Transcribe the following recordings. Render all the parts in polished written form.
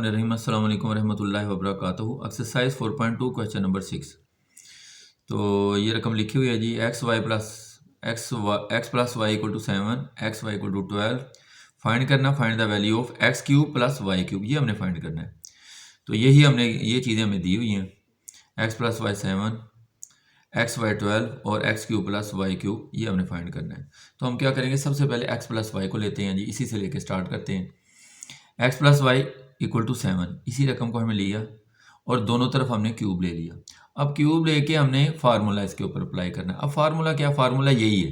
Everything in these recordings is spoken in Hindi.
बिस्मिल्लाहिर्रहमानिर्रहीम अस्सलाम वालेकुम वरहमतुल्लाहि वबरकातुहू। Exercise 4.2 question number 6। तो ये रकम लिखी हुई है जी x plus Y equal to 7, x Y equal to 12। Find करना, find the value of x cube plus Y cube, ये हमने फाइंड करना है। तो यही हमने ये चीज़ें हमें दी हुई हैं, X plus Y 7, x Y 12 और X cube plus Y cube, ये हमने फाइंड करना है। तो हम क्या करेंगे, सबसे पहले एक्स प्लस वाई को लेते हैं जी, इसी से लेके स्टार्ट करते हैं। X plus Y equal to 7, इसी रकम को हमें लिया और दोनों तरफ हमने क्यूब ले लिया। अब क्यूब लेके हमने फार्मूला इसके ऊपर अप्लाई करना है। अब फार्मूला क्या, फार्मूला यही है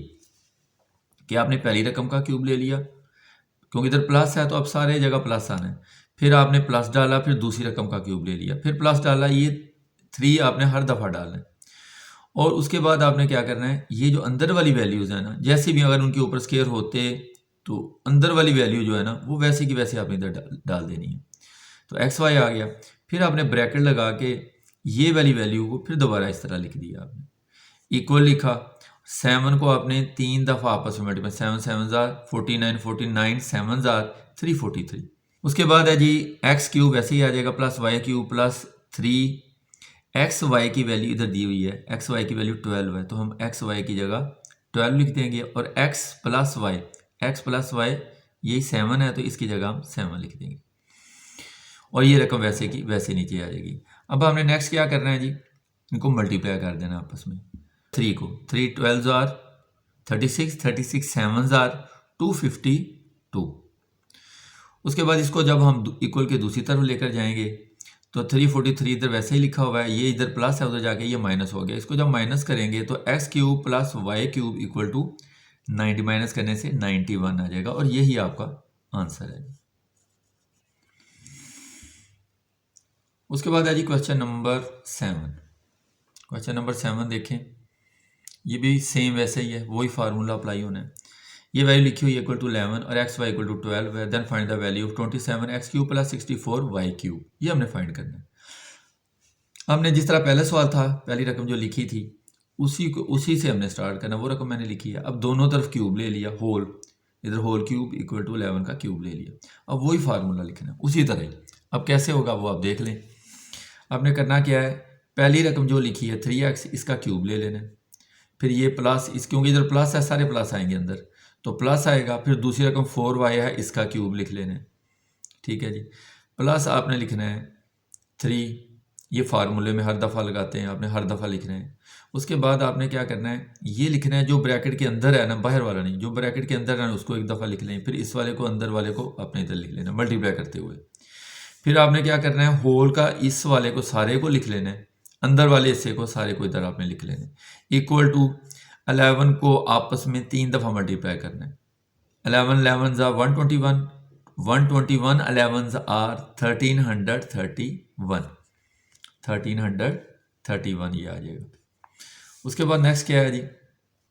कि आपने पहली रकम का क्यूब ले लिया, क्योंकि इधर प्लस है तो अब सारे जगह प्लस आना है। फिर आपने प्लस डाला, फिर दूसरी रकम का क्यूब ले लिया, फिर प्लस डाला, ये 3 आपने हर दफ़ा डालना है। और उसके बाद आपने क्या करना है, ये जो अंदर वाली वैल्यूज़ है ना, जैसे भी अगर उनके ऊपर स्केयर होते तो अंदर वाली वैल्यू जो है ना वो वैसे की वैसे आपने इधर डाल देनी है। तो एक्स वाई आ गया, फिर आपने ब्रैकेट लगा के ये वाली वैल्यू को फिर दोबारा इस तरह लिख दिया आपने, इक्वल लिखा। 7 को आपने 3 दफ़ा आपस में मल्टीप्लाई, 7 7 जार 49, 49 7 जार 343। उसके बाद है जी एक्स क्यूब वैसे ही आ जाएगा, plus Y cube plus 3। X Y की वैल्यू इधर दी हुई है, एक्स वाई की वैल्यू 12 है, तो हम एक्स वाई की जगह 12 लिख देंगे। और एक्स प्लस वाई यही 7 है, तो इसकी जगह हम 7 लिख देंगे और ये रकम वैसे की वैसे नीचे आ जाएगी। अब हमने नेक्स्ट क्या करना है जी, इनको मल्टीप्लाई कर देना आपस में। 3 को 3 12 जार 36, 36 7 जार 252। उसके बाद इसको जब हम इक्वल के दूसरी तरफ लेकर जाएंगे तो 343 इधर वैसे ही लिखा हुआ है, ये इधर प्लस है, उधर जाके ये माइनस हो गया। इसको जब माइनस करेंगे तो X cube plus Y cube equal to 90, minus करने से 91 आ जाएगा और यही आपका आंसर है। उसके बाद है जी क्वेश्चन नंबर 7। क्वेश्चन नंबर 7 देखें, ये भी सेम वैसे ही है, वही फार्मूला अप्लाई होना है। ये वैल्यू लिखी हुई है इक्वल टू 11 और एक्स वाई इक्वल टू 12 है। Then find the value of 27 X cube plus 64 Y cube, ये हमने फाइंड करना है। हमने जिस तरह पहले सवाल था, पहली रकम जो लिखी थी उसी से हमने स्टार्ट करना, वो रकम मैंने लिखी है। अब दोनों तरफ क्यूब ले लिया, होल, इधर होल क्यूब इक्वल टू 11 का क्यूब ले लिया। अब वही फार्मूला लिखना है उसी तरह ही। अब कैसे होगा वो आप देख लें। आपने करना क्या है, पहली रकम जो लिखी है 3x, इसका क्यूब ले लेना है। फिर ये प्लस, इस क्योंकि इधर प्लस है, सारे प्लस आएंगे अंदर, तो प्लस आएगा। फिर दूसरी रकम 4y है, इसका क्यूब लिख लेना है, ठीक है जी। प्लस आपने लिखना है 3, ये फार्मूले में हर दफ़ा लगाते हैं, आपने हर दफ़ा लिखना है। उसके बाद आपने क्या करना है, ये लिखना है जो ब्रैकेट के अंदर है ना, बाहर वाला नहीं, जो ब्रैकेट के अंदर है ना उसको एक दफ़ा लिख लें। फिर इस वाले को, अंदर वाले को अपने इधर लिख लेना मल्टीप्लाई करते हुए। फिर आपने क्या करना है, होल का इस वाले को सारे को लिख लेना है, अंदर वाले हिस्से को सारे को इधर आपने लिख लेना है। इक्वल टू 11 को आपस में 3 दफ़ा मल्टीप्लाई करना है। 11 11 आर 121, 121 11 आर 1331, 1331 ये आ जाएगा। उसके बाद नेक्स्ट क्या है जी,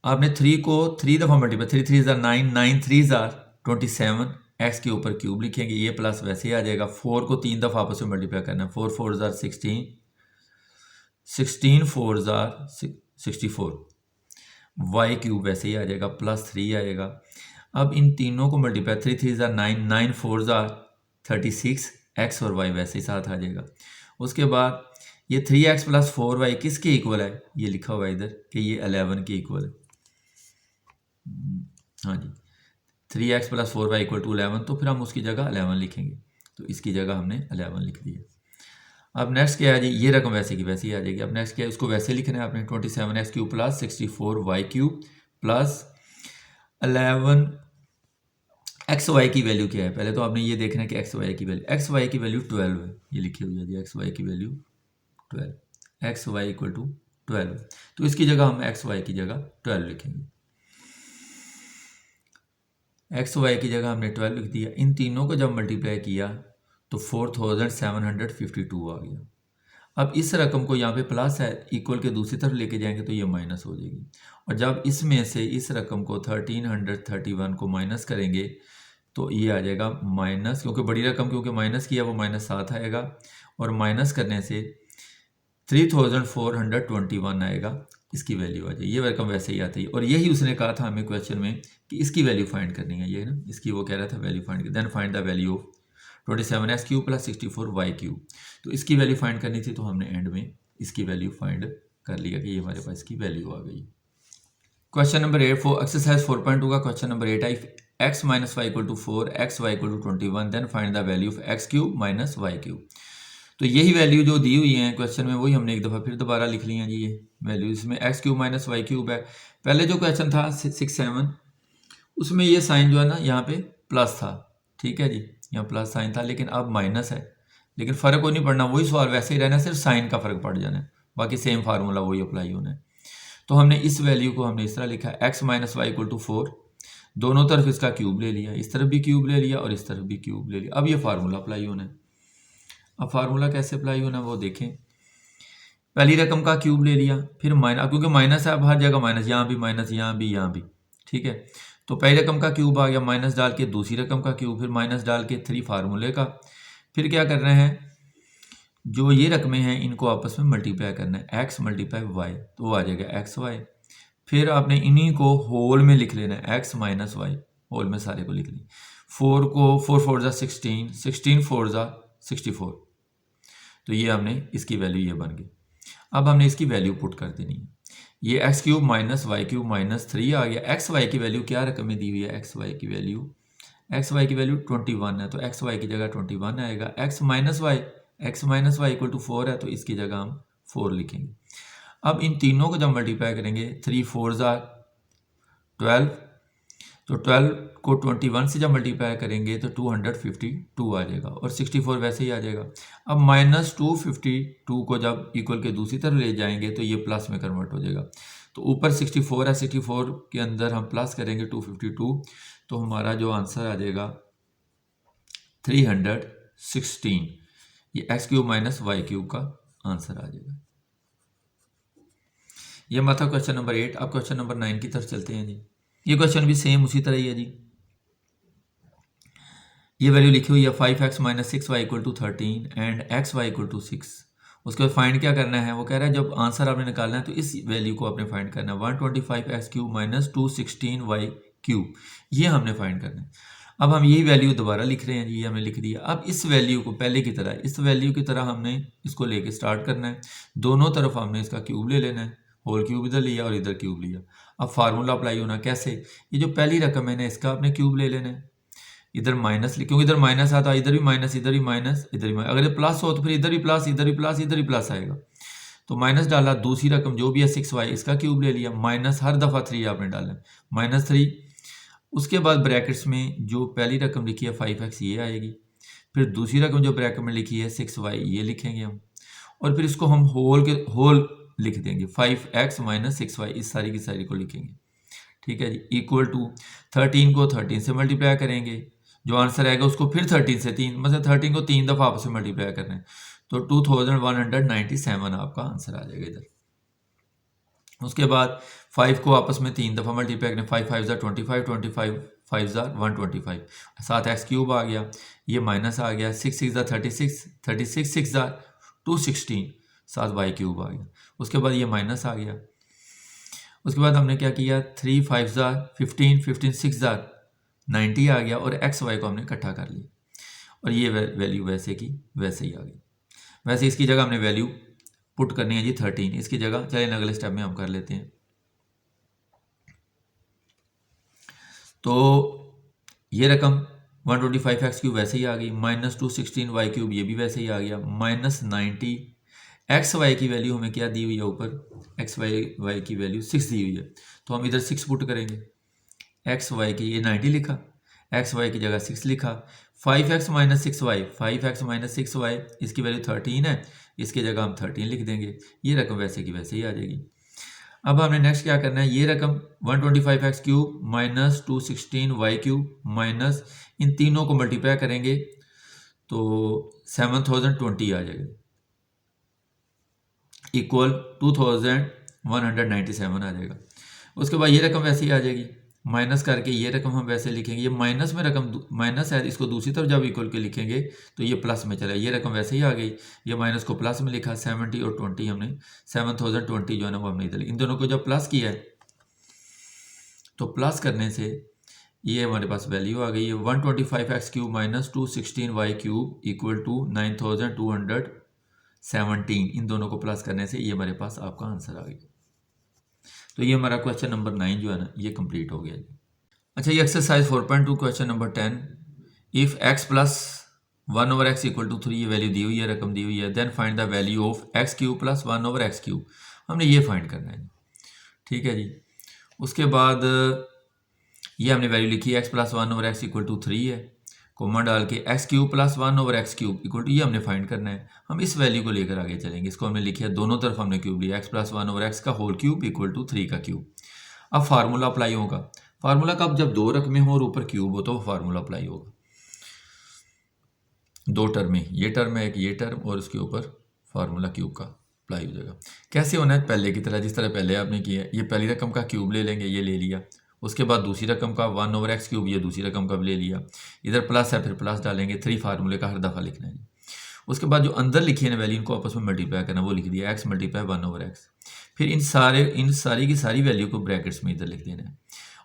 आपने 3 को 3 दफ़ा मल्टीप्लाई, 3 3 जार 9, 9 3 जार 27, एक्स के ऊपर क्यूब लिखेंगे, ये प्लस वैसे ही आ जाएगा। 4 को 3 दफ़ा आपस में मल्टीप्लाई करना है, 4 4 जार 16, 16 4 जार 64, वाई क्यूब वैसे ही आ जाएगा, प्लस 3 आएगा। अब इन तीनों को मल्टीप्लाई, 3 3 जार 9, 9 4 जार 36, एक्स और वाई वैसे ही साथ आ जाएगा। उसके बाद ये 3x प्लस 4y किसके इक्वल है, ये लिखा हुआ है इधर कि ये 11 के इक्वल है। हाँ जी, 3x plus 4y equal to 11, तो फिर हम उसकी जगह 11 लिखेंगे, तो इसकी जगह हमने 11 लिख दिया। अब नेक्स्ट क्या है जी, ये रकम वैसे की वैसे ही आ जाएगी। अब नेक्स्ट क्या है, इसको वैसे लिखना है आपने, 27x cube plus 64y cube plus 11 X Y की वैल्यू क्या है। पहले तो आपने ये देखना है कि एक्स वाई की वैल्यू 12 है, ये लिखी हुई है जी, एक्स वाई की value 12, X Y equal to 12, तो इसकी जगह हम एक्स वाई की जगह 12 लिखेंगे। एक्स वाई की जगह हमने 12 लिख दिया। इन तीनों को जब मल्टीप्लाई किया तो 4752 आ गया। अब इस रकम को यहाँ पे प्लस है, इक्वल के दूसरी तरफ लेके जाएंगे तो ये माइनस हो जाएगी। और जब इसमें से इस रकम को 1331 को माइनस करेंगे तो ये आ जाएगा माइनस, क्योंकि बड़ी रकम क्योंकि माइनस किया वो -7 आएगा, और माइनस करने से 3421 आएगा, इसकी वैल्यू आ जाएगी। ये रकम वैसे ही आती है, और यही उसने कहा था हमें क्वेश्चन में कि इसकी वैल्यू फाइंड करनी है, ये ना, इसकी वो कह रहा था value find, then find the value of 27 X cube plus 64 Y cube. तो इसकी वैल्यू फाइंड करनी थी, तो हमने एंड में इसकी वैल्यू फाइंड कर लिया कि ये हमारे पास इसकी वैल्यू आ गई। क्वेश्चन नंबर 8 फॉर एक्सरसाइज 4.2 का क्वेश्चन नंबर 8 है x minus Y equal to 4 X Y equal to 21 then find the value of x cube minus Y cube. तो यही वैल्यू जो दी हुई है क्वेश्चन में वही हमने एक दफ़ा फिर दोबारा लिख ली है जी। ये वैल्यू इसमें X cube minus Y cube है। पहले जो क्वेश्चन था 6-7 उसमें ये साइन जो है ना यहाँ पे प्लस था, ठीक है जी, यहाँ प्लस साइन था, लेकिन अब माइनस है। लेकिन फ़र्क को नहीं पड़ना, वही सवाल वैसे ही रहना, सिर्फ साइन का फ़र्क पड़ जाना है, बाकी सेम फार्मूला वही अप्लाई होना है। तो हमने इस वैल्यू को हमने इस तरह लिखा है x minus Y equal to 4, दोनों तरफ इसका क्यूब ले लिया, इस तरफ भी क्यूब ले लिया और इस तरफ भी क्यूब ले लिया। अब ये फार्मूला अप्लाई होना है। अब फार्मूला कैसे अप्लाई होना है वो देखें। पहली रकम का क्यूब ले लिया, फिर माइनस, क्योंकि माइनस है अब हर जगह माइनस, यहाँ भी माइनस, यहाँ भी, यहाँ भी, ठीक है। तो पहली रकम का क्यूब आ गया, माइनस डाल के दूसरी रकम का क्यूब, फिर माइनस डाल के 3 फार्मूले का। फिर क्या कर रहे हैं, जो ये रकमें हैं इनको आपस में मल्टीप्लाई करना है, x मल्टीप्लाई वाई, तो वो आ जाएगा एक्स वाई। फिर आपने इन्हीं को होल में लिख लेना है, x माइनस वाई, होल में सारे को लिख लें। 4 को 4 4 जा 16, 16 4 जा 64, तो ये हमने इसकी वैल्यू ये बन गई। अब हमने इसकी वैल्यू पुट कर देनी है। ये X cube minus Y cube minus 3 आ गया। एक्स वाई की वैल्यू क्या रकम में दी हुई है, एक्स वाई की वैल्यू 21 है, तो एक्स वाई की जगह 21 आएगा। X minus Y equal to 4 है, तो इसकी जगह हम 4 लिखेंगे। अब इन तीनों को जब मल्टीप्लाई करेंगे, 3 4 जा 12, तो 12 को 21 से जब मल्टीप्लाई करेंगे तो 252 आ जाएगा और 64 वैसे ही आ जाएगा। अब माइनस 252 को जब इक्वल के दूसरी तरफ ले जाएंगे तो ये प्लस में कन्वर्ट हो जाएगा। तो ऊपर 64 है, 64 के अंदर हम प्लस करेंगे 252, तो हमारा जो आंसर आ जाएगा 316। ये X cube minus Y cube का आंसर आ जाएगा। ये हमारा था क्वेश्चन नंबर 8। अब क्वेश्चन नंबर 9 की तरफ चलते हैं जी। ये क्वेश्चन भी सेम उसी तरह ही है जी। ये वैल्यू लिखी हुई है 5x minus 6y equal to 13 and X Y equal to 6। उसके बाद फाइंड क्या करना है, वो कह रहा है जब आंसर आपने निकालना है तो इस वैल्यू को आपने फाइंड करना है, 125x cube minus 216y cube, ये हमने फाइंड करना है। अब हम यही वैल्यू दोबारा लिख रहे हैं जी, ये हमने लिख दिया। अब इस वैल्यू को पहले की तरह, इस वैल्यू की तरह हमने इसको लेके स्टार्ट करना है। दोनों तरफ हमने इसका क्यूब ले लेना है, होल क्यूब इधर लिया और इधर क्यूब लिया। अब फार्मूला अप्लाई होना कैसे, ये जो पहली रकम है ना इसका आपने क्यूब ले लेना है, इधर माइनस, क्योंकि इधर माइनस आता है, इधर भी माइनस, इधर भी माइनस, इधर भी माइनस। अगर प्लस हो तो फिर इधर भी प्लस, इधर भी प्लस, इधर भी प्लस आएगा। तो माइनस डाला, दूसरी रकम जो भी है 6y, इसका क्यूब ले लिया, माइनस हर दफ़ा 3 आपने डाला, -3। उसके बाद ब्रैकेट्स में जो पहली रकम लिखी है 5x ये आएगी, फिर दूसरी रकम जो ब्रैकेट में लिखी है 6y ये लिखेंगे हम, और फिर इसको हम होल लिख देंगे, 5x माइनस 6y, इस सारी की सारी को लिखेंगे, ठीक है जी। इक्वल टू 13 को 13 से मल्टीप्लाई करेंगे, जो आंसर आएगा उसको फिर 13 से 3, मतलब 13 को 3 दफ़ा आपस में मल्टीप्लाई करना है, तो 2197 आपका आंसर आ जाएगा इधर। उसके बाद 5 को आपस में 3 दफ़ा मल्टीप्लाई करें, 5 5 ज़ा 25, 25 5 ज़ा 125, साथ एक्स क्यूब आ गया, ये माइनस आ गया, 6 6 ज़ा 36, 36 6 ज़ा 216, साथ वाई क्यूब आ गया। उसके बाद ये माइनस आ गया। उसके बाद हमने क्या किया, 3 5 ज़ा 15, 15 6 ज़ा 90 आ गया, और एक्स वाई को हमने इकट्ठा कर लिया, और ये वैल्यू वैसे की वैसे ही आ गई। वैसे इसकी जगह हमने वैल्यू पुट करनी है जी 13, इसकी जगह चलिए अगले स्टेप में हम कर लेते हैं। तो ये रकम 125x क्यूब वैसे ही आ गई, माइनस 216y क्यूब ये भी वैसे ही आ गया, -90। एक्स वाई की वैल्यू हमें क्या दी हुई है ऊपर, एक्स वाई की वैल्यू 6 दी हुई है, तो हम इधर 6 पुट करेंगे। एक्स वाई की ये 90 लिखा, एक्स वाई की जगह 6 लिखा, 5x minus 6y, 5x minus 6y, इसकी वैल्यू 13 है, इसकी जगह हम 13 लिख देंगे, ये रकम वैसे की वैसे ही आ जाएगी। अब हमने नेक्स्ट क्या करना है, ये रकम 125x cube minus 216y cube minus इन तीनों को मल्टीप्लाई करेंगे तो 7020 आ जाएगा, इक्वल 2197 आ जाएगा। उसके बाद ये रकम वैसे ही आ जाएगी, माइनस करके ये रकम हम वैसे लिखेंगे, ये माइनस में रकम माइनस है, इसको दूसरी तरफ जब इक्वल के लिखेंगे तो ये प्लस में चला, ये रकम वैसे ही आ गई, ये माइनस को प्लस में लिखा, 70 और 20 हमने 7020 जो है ना वो हमने इधर, इन दोनों को जब प्लस किया है तो प्लस करने से ये हमारे पास वैल्यू आ गई है 125x³ minus 216y³ equal to 9217। इन दोनों को प्लस करने से ये हमारे पास आपका आंसर आ गया। तो ये हमारा क्वेश्चन नंबर 9 जो है ना ये कंप्लीट हो गया जी। अच्छा, ये exercise 4.2 question number 10, if x plus 1/x equal to 3 ये वैल्यू दी हुई है, रकम दी हुई है, then find the value of x³ plus 1/x³। हमने ये फाइंड करना है, ठीक है जी। उसके बाद ये हमने वैल्यू लिखी है x plus 1/x equal to 3 है, कॉमन डाल के x³ plus 1/x³ equal to ये हमने फाइंड करना है। हम इस वैल्यू को लेकर आगे चलेंगे। इसको हमने लिखा है, दोनों तरफ हमने क्यूब लिया, x प्लस 1/x का होल क्यूब इक्वल टू 3 का क्यूब। अब फार्मूला अप्लाई होगा। फार्मूला कब? जब दो रकमें हो और ऊपर क्यूब हो तो वो फार्मूला अप्लाई होगा। दो टर्म में, ये टर्म है एक, ये टर्म, और उसके ऊपर फार्मूला क्यूब का अप्लाई हो जाएगा। कैसे होना है? पहले की तरह, जिस तरह पहले आपने किया है। ये पहली रकम का क्यूब ले लेंगे, ये ले लिया। उसके बाद दूसरी रकम का 1/x³, ये दूसरी रकम का भी ले लिया। इधर प्लस है, फिर प्लस डालेंगे। 3 फार्मूले का हर दफ़ा लिखना है। उसके बाद जो अंदर लिखी है ना वैल्यू, इनको आपस में मल्टीप्लाई करना, वो लिख दिया x मल्टीप्लाई 1/x। फिर इन सारी की सारी वैल्यू को ब्रैकेट्स में इधर लिख देना है।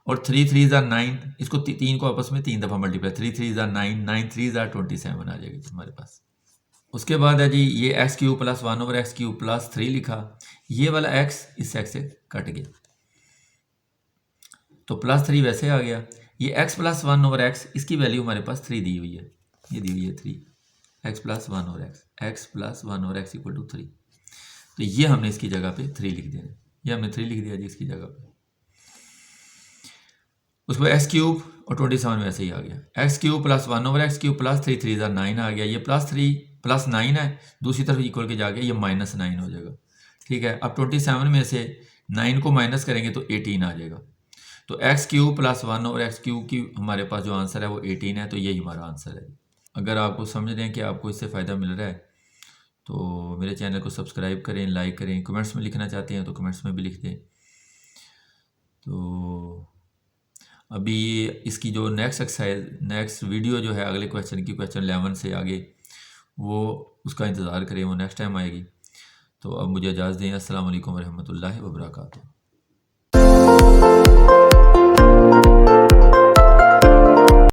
और 3 3 ज़ा 9, इसको तीन को आपस में 3 दफ़ा मल्टीप्लाई, 3 3 ज़ा 9, 9 3 ज़ा 27 आ जाएगी हमारे पास। उसके बाद है जी, ये x³ प्लस 1/x³ प्लस 3 लिखा। ये वाला x इस x से कट गया तो प्लस 3 वैसे आ गया। ये x प्लस 1/x, इसकी वैल्यू हमारे पास 3 दी हुई है, ये दी हुई है 3, x plus 1/x, x plus 1/x equal to 3। तो ये हमने इसकी जगह पे 3 लिख देना, ये हमने 3 लिख दिया जी इसकी जगह पे। उसके बाद x³ और 27 वैसे ही आ गया। x³ प्लस 1/x³ प्लस 3 3 ज़ा 9 आ गया। ये प्लस 3 प्लस 9 है, दूसरी तरफ इक्वल के जाके ये -9 हो जाएगा, ठीक है। अब 27 में से 9 को माइनस करेंगे तो 18 आ जाएगा। तो x³ प्लस 1/x³ की हमारे पास जो आंसर है वो 18 है। तो यही हमारा आंसर है। अगर आपको समझ रहे हैं कि आपको इससे फ़ायदा मिल रहा है तो मेरे चैनल को सब्सक्राइब करें, लाइक करें। कमेंट्स में लिखना चाहते हैं तो कमेंट्स में भी लिख दें। तो अभी इसकी जो नेक्स्ट एक्सरसाइज, नेक्स्ट वीडियो जो है अगले क्वेश्चन की, क्वेश्चन 11 से आगे, वो उसका इंतज़ार करें, वो नेक्स्ट टाइम आएगी। तो अब मुझे इजाज़त दें। अस्सलाम वालेकुम रहमतुल्लाहि व बरकातुहू।